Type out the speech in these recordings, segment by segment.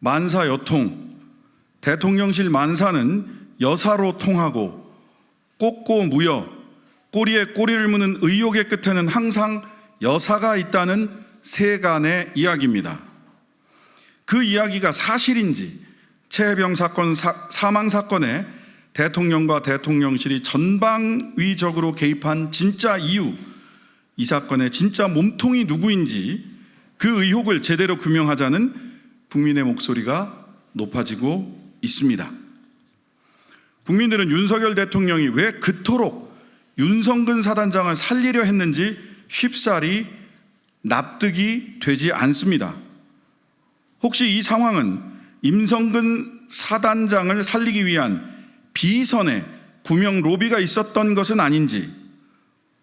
만사여통, 대통령실 만사는 여사로 통하고 꼬꼬무여, 꼬리에 꼬리를 무는 의혹의 끝에는 항상 여사가 있다는 세간의 이야기입니다. 그 이야기가 사실인지, 최혜병 사건 사망 사건에 대통령과 대통령실이 전방위적으로 개입한 진짜 이유, 이 사건의 진짜 몸통이 누구인지 그 의혹을 제대로 규명하자는 국민의 목소리가 높아지고 있습니다. 국민들은 윤석열 대통령이 왜 그토록 윤성근 사단장을 살리려 했는지 쉽사리 납득이 되지 않습니다. 혹시 이 상황은 임성근 사단장을 살리기 위한 비선의 구명 로비가 있었던 것은 아닌지,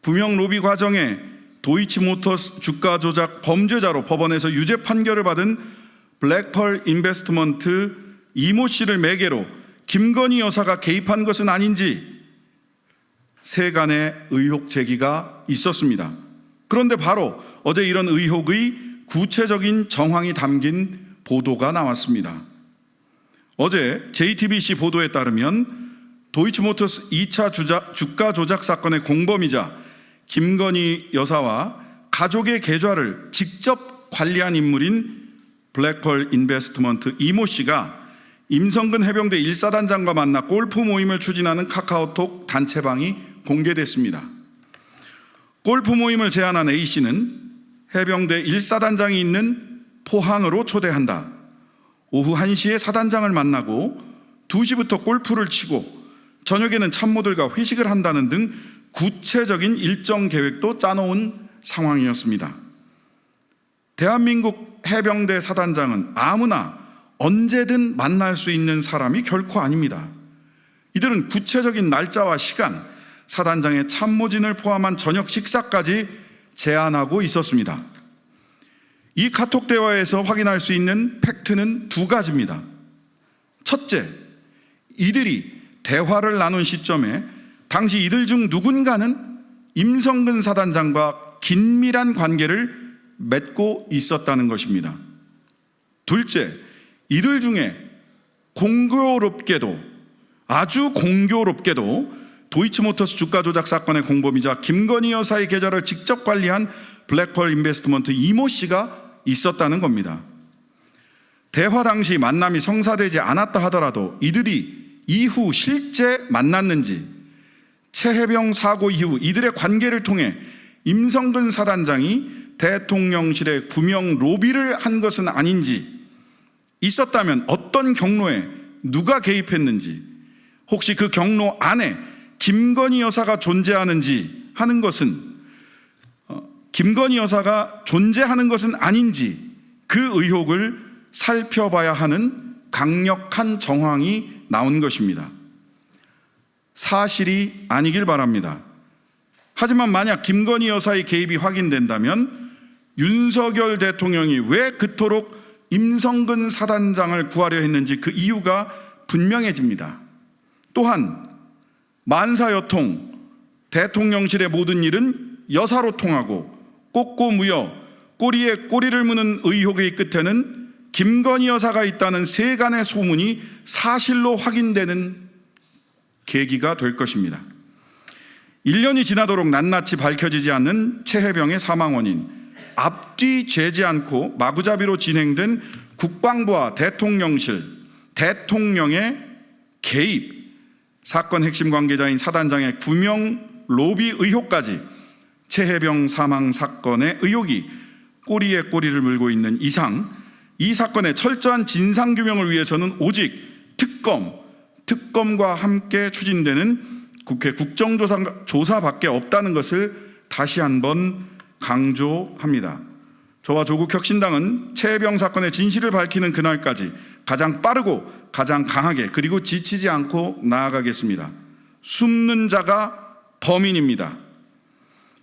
구명 로비 과정에 도이치모터스 주가 조작 범죄자로 법원에서 유죄 판결을 받은 블랙펄 인베스트먼트 이모 씨를 매개로 김건희 여사가 개입한 것은 아닌지 세간의 의혹 제기가 있었습니다. 그런데 바로 어제 이런 의혹의 구체적인 정황이 담긴 보도가 나왔습니다. 어제 JTBC 보도에 따르면 도이치모터스 2차 주가 조작 사건의 공범이자 김건희 여사와 가족의 계좌를 직접 관리한 인물인 블랙펄 인베스트먼트 이모 씨가 임성근 해병대 1사단장과 만나 골프 모임을 추진하는 카카오톡 단체방이 공개됐습니다. 골프 모임을 제안한 A씨는 해병대 1사단장이 있는 포항으로 초대한다. 오후 1시에 사단장을 만나고 2시부터 골프를 치고 저녁에는 참모들과 회식을 한다는 등 구체적인 일정 계획도 짜놓은 상황이었습니다. 대한민국 해병대 사단장은 아무나 언제든 만날 수 있는 사람이 결코 아닙니다. 이들은 구체적인 날짜와 시간, 사단장의 참모진을 포함한 저녁 식사까지 제안하고 있었습니다. 이 카톡 대화에서 확인할 수 있는 팩트는 두 가지입니다. 첫째, 이들이 대화를 나눈 시점에 당시 이들 중 누군가는 임성근 사단장과 긴밀한 관계를 맺고 있었다는 것입니다. 둘째, 이들 중에 아주 공교롭게도 도이치모터스 주가 조작 사건의 공범이자 김건희 여사의 계좌를 직접 관리한 블랙펄 인베스트먼트 이모 씨가 있었다는 겁니다. 대화 당시 만남이 성사되지 않았다 하더라도 이들이 이후 실제 만났는지, 최혜병 사고 이후 이들의 관계를 통해 임성근 사단장이 대통령실에 구명 로비를 한 것은 아닌지, 있었다면 어떤 경로에 누가 개입했는지, 혹시 그 경로 안에 김건희 여사가 존재하는지 하는 것은, 김건희 여사가 존재하는 것은 아닌지 그 의혹을 살펴봐야 하는 강력한 정황이 나온 것입니다. 사실이 아니길 바랍니다. 하지만 만약 김건희 여사의 개입이 확인된다면 윤석열 대통령이 왜 그토록 임성근 사단장을 구하려 했는지 그 이유가 분명해집니다. 또한 만사여통, 대통령실의 모든 일은 여사로 통하고 꼬꼬무여, 꼬리에 꼬리를 무는 의혹의 끝에는 김건희 여사가 있다는 세간의 소문이 사실로 확인되는 계기가 될 것입니다. 1년이 지나도록 낱낱이 밝혀지지 않는 최혜병의 사망 원인, 앞뒤 재지 않고 마구잡이로 진행된 국방부와 대통령실, 대통령의 개입, 사건 핵심 관계자인 사단장의 구명 로비 의혹까지 최혜병 사망 사건의 의혹이 꼬리에 꼬리를 물고 있는 이상 이 사건의 철저한 진상규명을 위해서는 오직 특검과 함께 추진되는 국회 국정조사밖에 없다는 것을 다시 한번 강조합니다. 저와 조국혁신당은 최혜병 사건의 진실을 밝히는 그날까지 가장 빠르고 가장 강하게 그리고 지치지 않고 나아가겠습니다. 숨는 자가 범인입니다.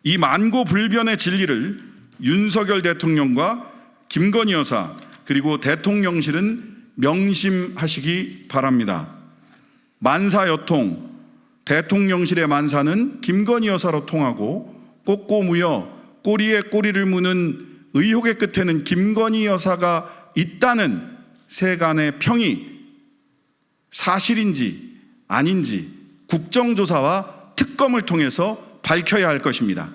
이 만고불변의 진리를 윤석열 대통령과 김건희 여사 그리고 대통령실은 명심하시기 바랍니다. 만사여통, 대통령실의 만사는 김건희 여사로 통하고 꼬꼬무여 꼬리에 꼬리를 무는 의혹의 끝에는 김건희 여사가 있다는 세간의 평이 사실인지 아닌지 국정조사와 특검을 통해서 밝혀야 할 것입니다.